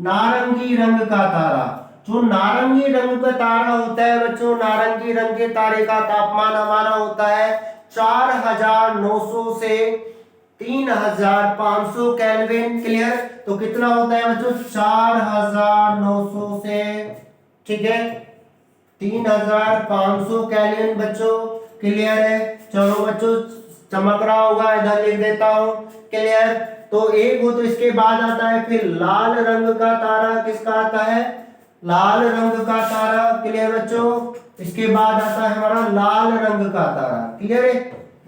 नारंगी रंग का तारा। जो नारंगी रंग का तारा होता है बच्चों, नारंगी रंग के तारे का तापमान हमारा होता है 4,900 से 3500 केल्विन। क्लियर? तो कितना होता है बच्चों? 4900 से, ठीक है, 3500 केल्विन बच्चों। क्लियर है? चलो बच्चों, चमक रहा होगा, इधर लिख देता हूं। क्लियर? तो एक वो तो इसके बाद आता है फिर लाल रंग का तारा। किसका आता है? लाल रंग का तारा। क्लियर बच्चों? इसके बाद आता है हमारा लाल रंग का तारा। क्लियर है?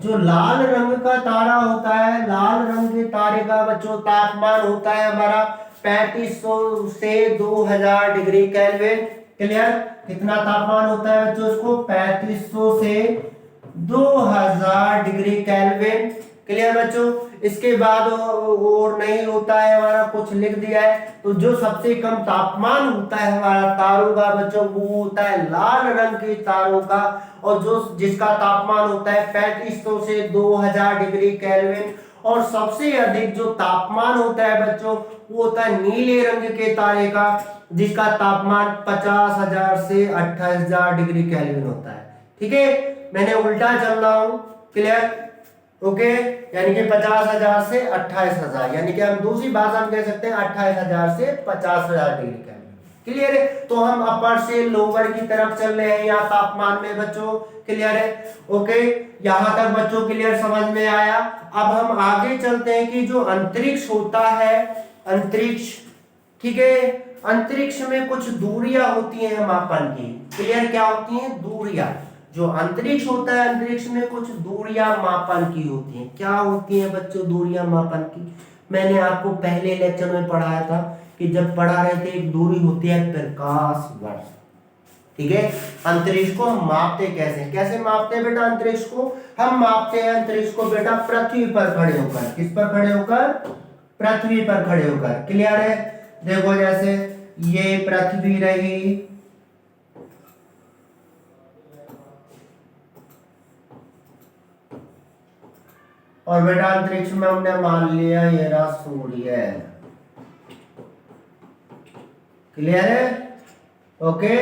जो लाल रंग का तारा होता है, लाल रंग के तारे का बच्चों तापमान होता है हमारा 3500 से 2000 डिग्री केल्विन। क्लियर? कितना तापमान होता है बच्चों उसको? 3500 से 2000 डिग्री केल्विन। क्लियर बच्चों? इसके बाद और नहीं होता है हमारा, कुछ लिख दिया है। तो जो सबसे कम तापमान होता है हमारा तारों का बच्चों, वो होता है लाल रंग के तारों का। और जो जिसका तापमान होता है 3500 से 2000 डिग्री केल्विन। और सबसे अधिक जो तापमान होता है बच्चों, वो होता है नीले रंग के तारे का, जिसका तापमान 50,000 से 28,000 डिग्री केल्विन होता है। ठीक है? मैंने उल्टा चल रहा हूं। क्लियर? ओके, यानी कि 50,000 से 28,000, यानी कि हम दूसरी भाषा में कह सकते हैं 28,000 से 50,000 डिग्री केल्विन। क्लियर है? तो हम अपर से लोअर की तरफ चल रहे हैं यहाँ तापमान में बच्चों। क्लियर है? ओके, यहां तक बच्चों क्लियर, समझ में आया? अब हम आगे चलते हैं कि जो अंतरिक्ष होता है, अंतरिक्ष, ठीक है, अंतरिक्ष में कुछ दूरियां होती हैं मापन की। क्लियर? क्या होती हैं? दूरियां। जो अंतरिक्ष होता है, अंतरिक्ष में कुछ दूरियां मापन की होती हैं। क्या होती हैं बच्चों दूरियां मापन की? मैंने आपको पहले लेक्चर में पढ़ाया था कि जब पढ़ा रहे थे, एक दूरी होती है प्रकाश वर्ष। ठीक है? अंतरिक्ष को हम मापते कैसे? कैसे मापते हैं बेटा अंतरिक्ष को? हम मापते हैं अंतरिक्ष को बेटा पृथ्वी पर खड़े होकर। किस पर खड़े होकर? पृथ्वी पर खड़े होकर। क्लियर है? देखो, जैसे ये पृथ्वी रही, और बेटा अंतरिक्ष में हमने मान लिया ये रहा सूर्य। क्लियर है? ओके,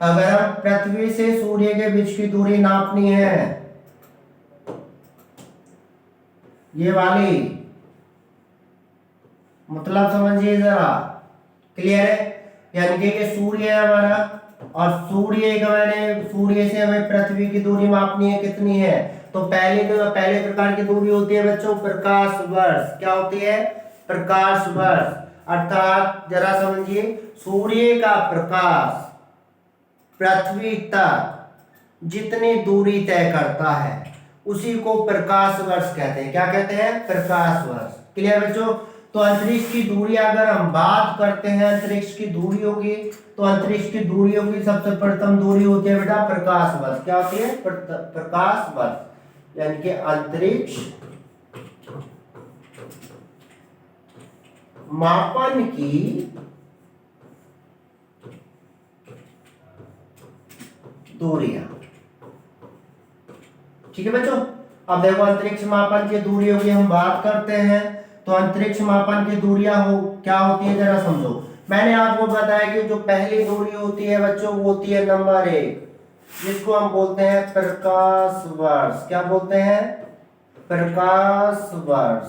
अगर हम पृथ्वी से सूर्य के बीच की दूरी नापनी है, ये वाली, मतलब समझिए जरा। क्लियर है? यानी कि ये सूर्य है हमारा, और सूर्य का मैंने, सूर्य से हमें पृथ्वी की दूरी मापनी है, कितनी है? तो पहले प्रकार की दूरी होती है बच्चों प्रकाश वर्ष। क्या होती है? प्रकाश वर्ष। अर्थात जरा समझिए, सूर्य का प्रकाश पृथ्वी तक जितनी दूरी तय करता है, उसी को प्रकाश वर्ष कहते हैं। क्या कहते हैं? प्रकाश वर्ष। क्लियर बच्चों? तो अंतरिक्ष की दूरी अगर हम बात करते हैं, अंतरिक्ष की दूरी होगी, तो अंतरिक्ष की दूरी होगी, सबसे प्रथम दूरी होती है बेटा प्रकाश वर्ष। क्या होती है? प्रकाश वर्ष। यानी कि अंतरिक्ष मापन की दूरियां। ठीक है बच्चों? अब देखो, अंतरिक्ष मापन की दूरियों की हम बात करते हैं, तो अंतरिक्ष मापन की दूरियां क्या होती है जरा समझो। मैंने आपको बताया कि जो पहली दूरी होती है बच्चों, वो होती है नंबर 1, जिसको हम बोलते हैं प्रकाश वर्ष। क्या बोलते हैं? प्रकाश वर्ष।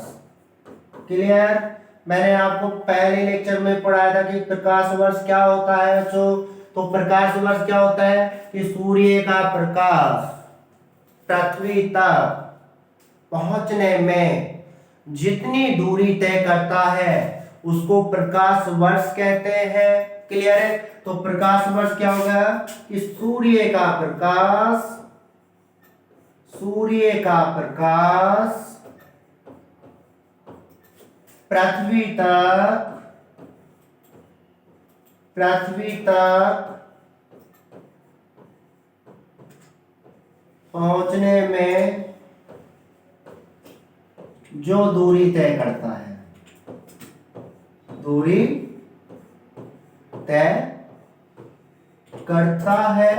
क्लियर? मैंने आपको पहले लेक्चर में पढ़ाया था कि प्रकाश वर्ष क्या होता है बच्चों। तो प्रकाश वर्ष क्या होता है कि सूर्य का प्रकाश पृथ्वी तक पहुंचने में जितनी दूरी तय करता है, उसको प्रकाश वर्ष कहते हैं। क्लियर है? तो प्रकाश वर्ष क्या होगा कि सूर्य का प्रकाश पृथ्वी तक पहुंचने में जो दूरी तय करता है, दूरी तय करता है,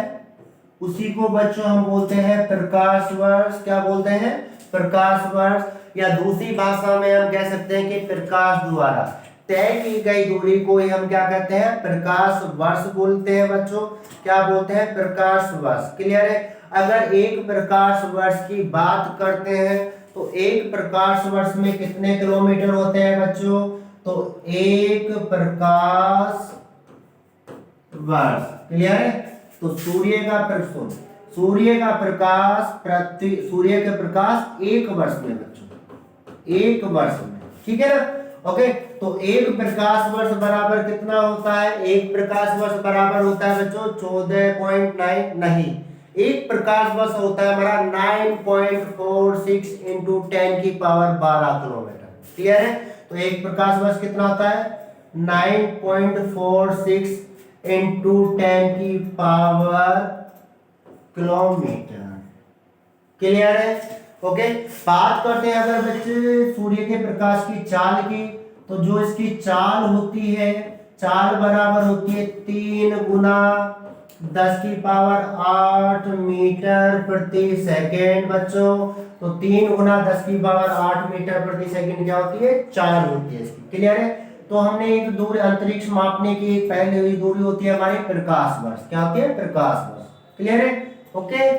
उसी को बच्चों हम बोलते हैं प्रकाश वर्ष। क्या बोलते हैं? प्रकाश वर्ष। या दूसरी भाषा में हम कह सकते हैं कि प्रकाश द्वारा तय की गई दूरी को ही हम क्या कहते हैं? प्रकाश वर्ष बोलते हैं बच्चों। क्या बोलते हैं? प्रकाश वर्ष। क्लियर है? अगर एक प्रकाश वर्ष की बात करते हैं तो एक प्रकाश वर्ष में कितने किलोमीटर होते हैं बच्चों? तो एक प्रकाश वर्ष, क्लियर है? तो सूर्य का प्रकाश सूर्य का प्रकाश एक वर्ष में बच्चों, एक वर्ष में, ठीक है ना? ओके, तो एक प्रकाश वर्ष बराबर कितना होता है? एक प्रकाश वर्ष बराबर होता है बच्चों 14.9, नहीं, एक प्रकाश वर्ष होता है हमारा 9.46 इंटू 10 की पावर 12 किलोमीटर, क्लियर है? तो एक प्रकाश वर्ष कितना होता है? 9.46 इंटू 10 की पावर किलोमीटर, क्लियर है? ओके, बात करते हैं अगर बच्चे सूर्य के प्रकाश की चाल की, तो जो इसकी चाल होती है, चाल बराबर होती है 3 गुना 10 की पावर 8 मीटर प्रति सेकेंड बच्चों। तो 3 गुना 10 की पावर 8 मीटर प्रति सेकेंड क्या होती है? चाल होती है इसकी, क्लियर है? तो हमने एक दूरी अंतरिक्ष मापने की पहले हुई दूरी होती है हमारी प्रकाश वर्ष, क्या होती है? प्रकाश वर्ष, क्लियर है? ओके,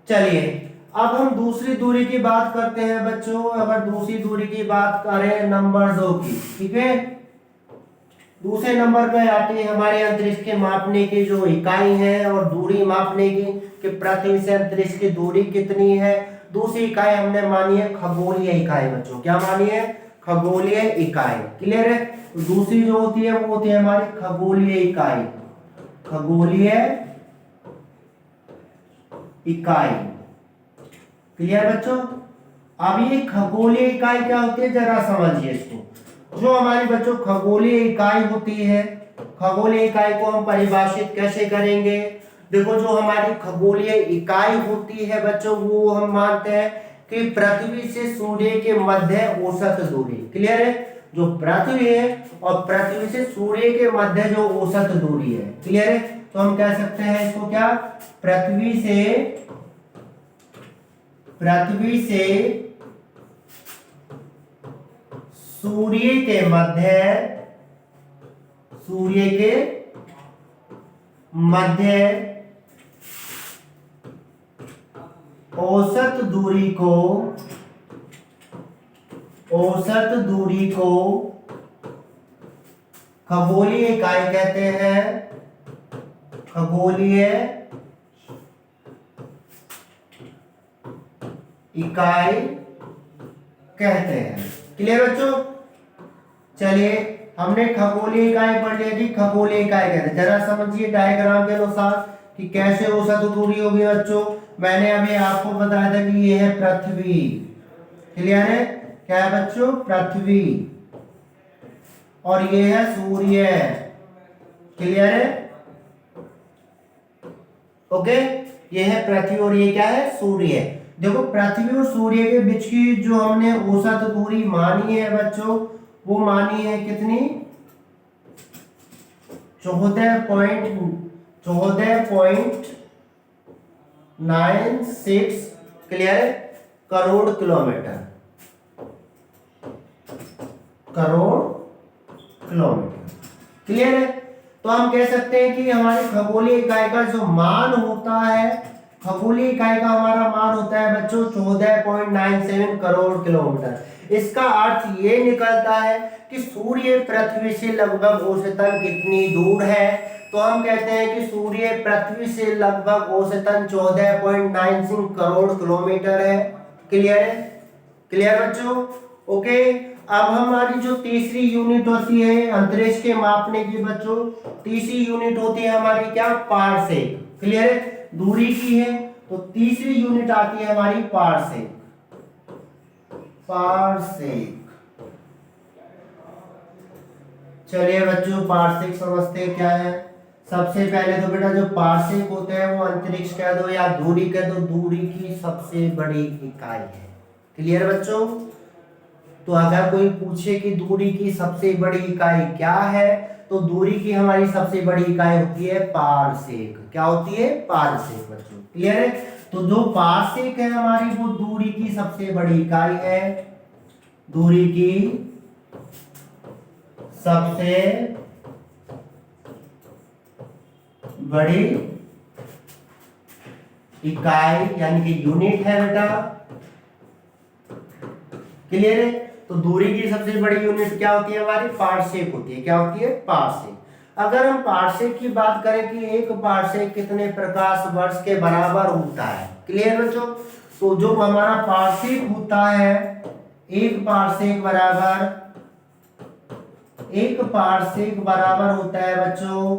चलिए अब हम दूसरी दूरी की बात करते हैं बच्चों। अगर दूसरी दूरी की बात करें नंबर 2 की, ठीक है, दूसरे नंबर पे आती है हमारे अंतरिक्ष के मापने की जो इकाई है और दूरी मापने की कि पृथ्वी से अंतरिक्ष की दूरी कितनी है। दूसरी इकाई हमने मानी है खगोलीय इकाई बच्चों, क्या मानी है? खगोलीय इकाई, क्लियर है? दूसरी जो होती है वो होती है हमारी खगोलीय इकाई, खगोलीय इकाई, क्लियर बच्चों? अब ये खगोलीय इकाई क्या होती है जरा समझिए इसको। जो हमारी बच्चों खगोलीय इकाई होती है, खगोलीय इकाई को हम परिभाषित कैसे करेंगे? देखो, जो हमारी खगोलीय इकाई होती है बच्चों वो हम मानते हैं कि पृथ्वी से सूर्य के मध्य औसत दूरी, क्लियर है? जो पृथ्वी है और पृथ्वी से सूर्य के मध्य जो औसत दूरी है, क्लियर है? तो हम कह सकते हैं इसको क्या? पृथ्वी से सूर्य के मध्य औसत दूरी को खगोलीय इकाई कहते हैं, खगोलीय इकाई कहते हैं, क्लियर बच्चों? चलिए, हमने खगोलीय इकाई पढ़ लिया कि खगोलीय इकाई कहते हैं। जरा समझिए डायग्राम के अनुसार कि कैसे औसत दूरी होगी बच्चों। मैंने अभी आपको बताया था कि ये है पृथ्वी, क्लियर है? क्या है बच्चों? पृथ्वी, और ये है सूर्य, क्लियर है? ओके, ये है पृथ्वी और ये क्या है? सूर्य। देखो, पृथ्वी और सूर्य के बीच की जो हमने औसत दूरी मानी है बच्चों, वो मानी है कितनी? 14.96, क्लियर है? करोड़ किलोमीटर, क्लियर है? तो हम कह सकते हैं कि हमारे खगोलीय इकाई का जो मान होता है, खगोलीय इकाई का हमारा मान होता है बच्चों 14.97 करोड़ किलोमीटर। इसका अर्थ ये निकलता है कि सूर्य पृथ्वी से लगभग औसतन कितनी दूर है? तो हम कहते हैं कि सूर्य पृथ्वी से लगभग औसतन 14.96 करोड़ किलोमीटर है, क्लियर है? क्लियर बच्चों? ओके, अब हमारी जो तीसरी यूनिट होती है अंतरिक्ष के मापने की बच्चों, तीसरी यूनिट होती है हमारी क्या? पारसेक, क्लियर है? दूरी की है तो तीसरी यूनिट आती है हमारी पारसेक, चलिए बच्चों, पारसेक समझते हैं क्या है। सबसे पहले तो बेटा जो पारसेक होते हैं वो अंतरिक्ष कह दो या दूरी कह दो, दूरी की सबसे बड़ी इकाई है, क्लियर बच्चों? तो अगर कोई पूछे कि दूरी की सबसे बड़ी इकाई क्या है, तो दूरी की हमारी सबसे बड़ी इकाई होती है पारसेक। क्या होती है? पारसेक बच्चों, क्लियर है? तो जो पारसेक है हमारी वो दूरी की सबसे बड़ी इकाई है, दूरी की सबसे बड़ी इकाई यानी कि यूनिट है बेटा। क्लियर है? तो दूरी की सबसे बड़ी यूनिट क्या होती है हमारी? पारसेक होती है। क्या होती है? पारसेक। अगर हम पारसेक की बात करें कि एक पारसेक कितने प्रकाश वर्ष के बराबर होता है। क्लियर बच्चों? तो जो हमारा पारसेक होता है, एक पारसेक बराबर होता है बच्चों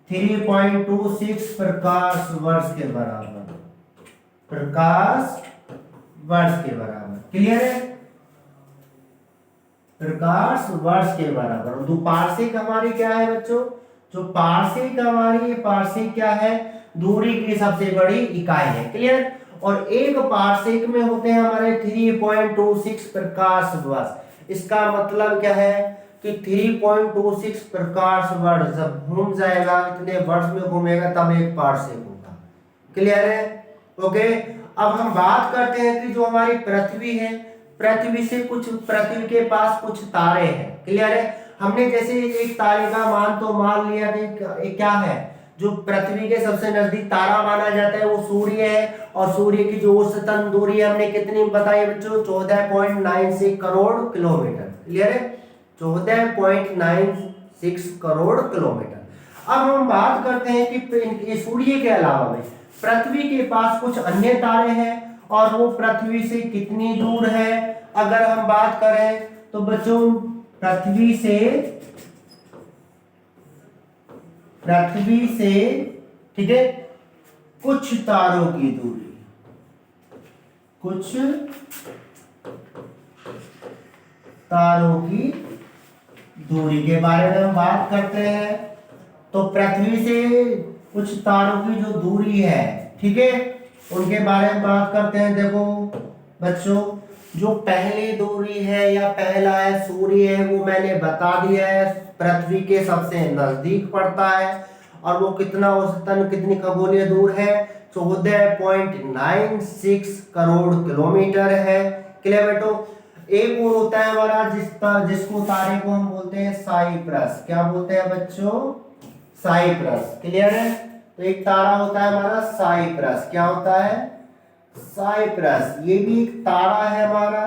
3.26 प्रकाश वर्ष के बराबर। क्लियर है? प्रकाश वर्ष के बराबर। और पारसेक हमारी क्या है बच्चों? जो पारसेक हमारी पारसेक क्या है? दूरी की सबसे बड़ी इकाई है। क्लियर? और एक पारसेक में होते हैं हमारे 3.26 प्रकाश वर्ष। इसका मतलब क्या है कि 3.26 प्रकाश वर्ष जब घूम जाएगा, इतने वर्ष में घूमेगा, तब एक पारसेक होगा। क्लियर है? ओके। अब हम बात करते हैं कि जो हमारी पृथ्वी है, पृथ्वी के पास कुछ तारे हैं। क्लियर है? हमने जैसे एक तारे का मान तो मान लिया कि क्या है, जो पृथ्वी के सबसे नजदीक तारा माना जाता है वो सूर्य है। और सूर्य की जो औसतन दूरी है हमने कितनी बताई बच्चों? 14.96 करोड़ किलोमीटर। क्लियर है? 14.96 करोड़ किलोमीटर। अब हम बात करते हैं कि सूर्य के अलावा में पृथ्वी के पास कुछ अन्य तारे हैं, और वो पृथ्वी से कितनी दूर है। अगर हम बात करें तो बच्चों पृथ्वी से ठीक है कुछ तारों की दूरी के बारे में हम बात करते हैं। तो पृथ्वी से कुछ तारों की जो दूरी है, ठीक है, उनके बारे में बात करते हैं। देखो बच्चों, जो पहली दूरी है या पहला है सूर्य है, वो मैंने बता दिया है, पृथ्वी के सबसे नजदीक पड़ता है। और वो कितनी खगोलीय दूर है? 14.96 करोड़ किलोमीटर है। क्लियर बेटो? एक और होता है हमारा जिसको तारे को हम बोलते हैं साइप्रस। क्या बोलते हैं बच्चों? साइप्रस। क्लियर है? तो एक तारा होता है हमारा साइप्रस। क्या होता है? साइप्रस। ये भी एक तारा है हमारा।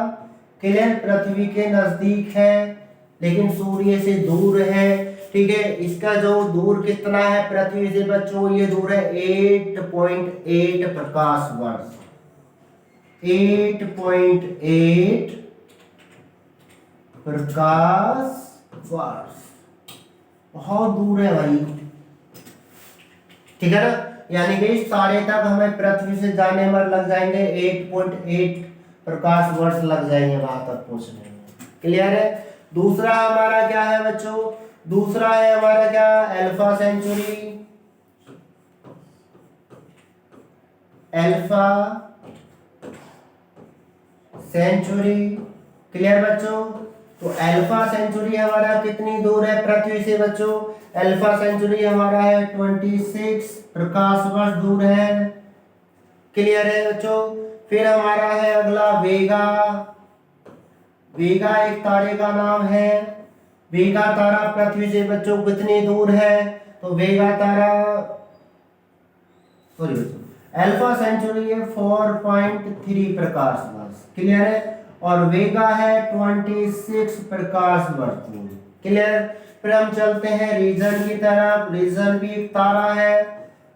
क्लियर? पृथ्वी के नजदीक है लेकिन सूर्य से दूर है। ठीक है? इसका जो दूर कितना है पृथ्वी से बच्चों? ये दूर है 8.8 प्रकाश वर्ष। 8.8 प्रकाश वर्ष, बहुत दूर है भाई। ठीक है ना? यानी कि इस तारे तक हमें पृथ्वी से जाने में लग जाएंगे 8.8 प्रकाश वर्ष लग जाएंगे वहां तक पहुंचने में। क्लियर है? दूसरा हमारा क्या है बच्चों? दूसरा है हमारा क्या? Alpha century. क्लियर बच्चों? तो अल्फा सेंचुरी हमारा कितनी दूर है पृथ्वी से बच्चों? अल्फा सेंचुरी हमारा है 26 प्रकाश वर्ष दूर है। क्लियर है बच्चों? फिर हमारा है अगला वेगा। वेगा एक तारे का नाम है। वेगा तारा पृथ्वी से बच्चों कितनी दूर है? तो वेगा तारा सॉरी बच्चों, अल्फा सेंचुरी है 4.3 प्रकाश वर्ष। क्लियर है? और वेगा है 26 प्रकाश वर्ष दूर। क्लियर? फिर हम चलते हैं रीजन की तरफ। रीजन भी एक तारा है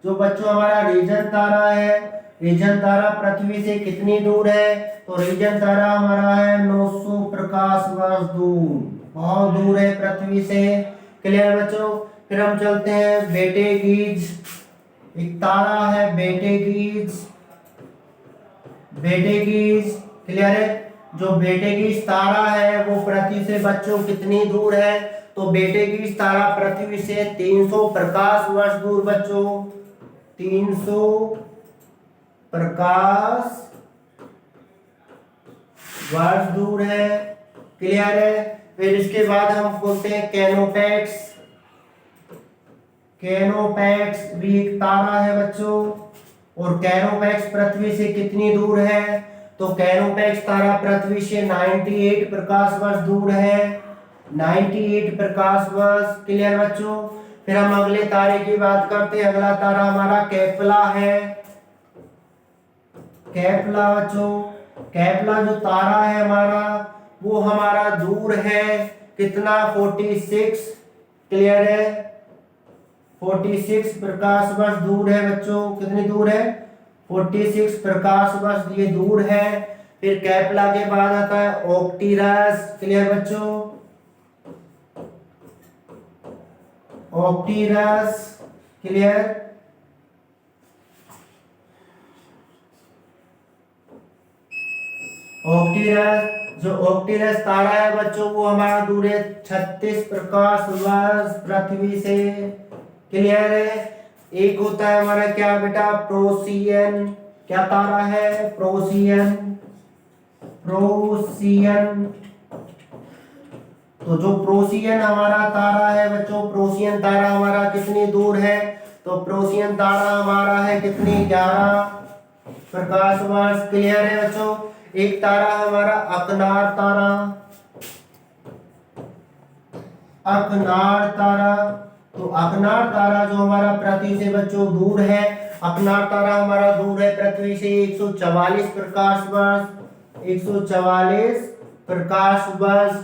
जो बच्चों हमारा रीजन तारा है। रीजन तारा पृथ्वी से कितनी दूर है? तो रीजन तारा हमारा है 900 प्रकाश वर्ष दूर, बहुत दूर है पृथ्वी से। क्लियर बच्चों? फिर हम चलते हैं बेटेगीज। एक तारा है बेटेगीज। क्लियर है? जो बेटेगीज तारा है वो पृथ्वी से बच्चों कितनी दूर है? तो बेटेगीज तारा पृथ्वी से 300 प्रकाश वर्ष दूर बच्चों, 300 प्रकाश वर्ष दूर है। क्लियर है? फिर इसके बाद हम बोलते हैं कैनोपैक्स। कैनोपैक्स भी एक तारा है बच्चों, और कैनोपैक्स पृथ्वी से कितनी दूर है? तो कैनोपैक्स तारा पृथ्वी से 98 प्रकाश वर्ष दूर है। 98 प्रकाश वर्ष। क्लियर बच्चों। फिर हम अगले तारे की बात करते हैं। अगला तारा हमारा केपला है। केपला बच्चों, केपला जो तारा है हमारा वो हमारा दूर है कितना, 46। क्लियर है, 46 प्रकाश वर्ष दूर है बच्चों। कितनी दूर है, 46 प्रकाश वर्ष ये दूर है। फिर केपला के बाद आता है ओक्टीरस। क्लियर बच्चों, ओक्टीरस। क्लियर, ओक्टीरस, जो ओक्टीरस तारा है बच्चों वो हमारा दूर है 36 प्रकाश वर्ष पृथ्वी से। क्लियर है। एक होता है हमारा क्या बेटा, प्रोसियन। क्या तारा है, प्रोसियन। प्रोसियन, तो जो प्रोसियन हमारा तारा है बच्चों, प्रोसियन तारा हमारा कितनी दूर है, तो प्रोसियन तारा हमारा है कितनी, 11 प्रकाश वर्ष। क्लियर है बच्चों। एक तारा हमारा अकनार तारा। अकनार तारा, तो अकनार तारा जो हमारा पृथ्वी से बच्चों दूर है, अकनार तारा हमारा दूर है पृथ्वी से 144 प्रकाश वर्ष। 144 प्रकाश वर्ष।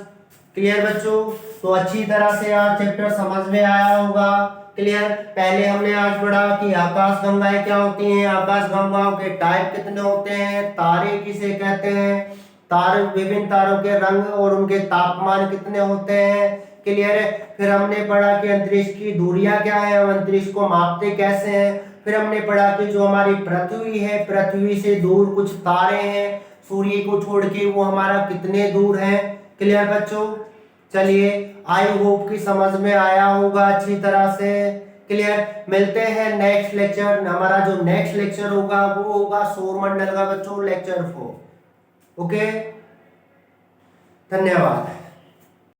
क्लियर बच्चों। तो अच्छी तरह से आज चैप्टर समझ में आया होगा। क्लियर। पहले हमने आज पढ़ा कि आकाश गंगाएं क्या होती हैं, आकाश गंगाओं के टाइप कितने होते हैं, तारे किसे कहते हैं, तारे विभिन्न तारों के रंग और उनके तापमान कितने होते हैं। क्लियर है। फिर हमने पढ़ा कि अंतरिक्ष की दूरियां क्या है, हम अंतरिक्ष को मापते कैसे हैं। फिर हमने पढ़ा कि जो हमारी पृथ्वी है, पृथ्वी से दूर कुछ तारे हैं, सूर्य को छोड़ के वो हमारा कितने दूर है। क्लियर बच्चों। चलिए, आई होप कि समझ में आया होगा अच्छी तरह से। क्लियर। मिलते हैं नेक्स्ट लेक्चर। हमारा जो नेक्स्ट लेक्चर होगा वो होगा सौरमंडल का बच्चों, लेक्चर 4। ओके, धन्यवाद।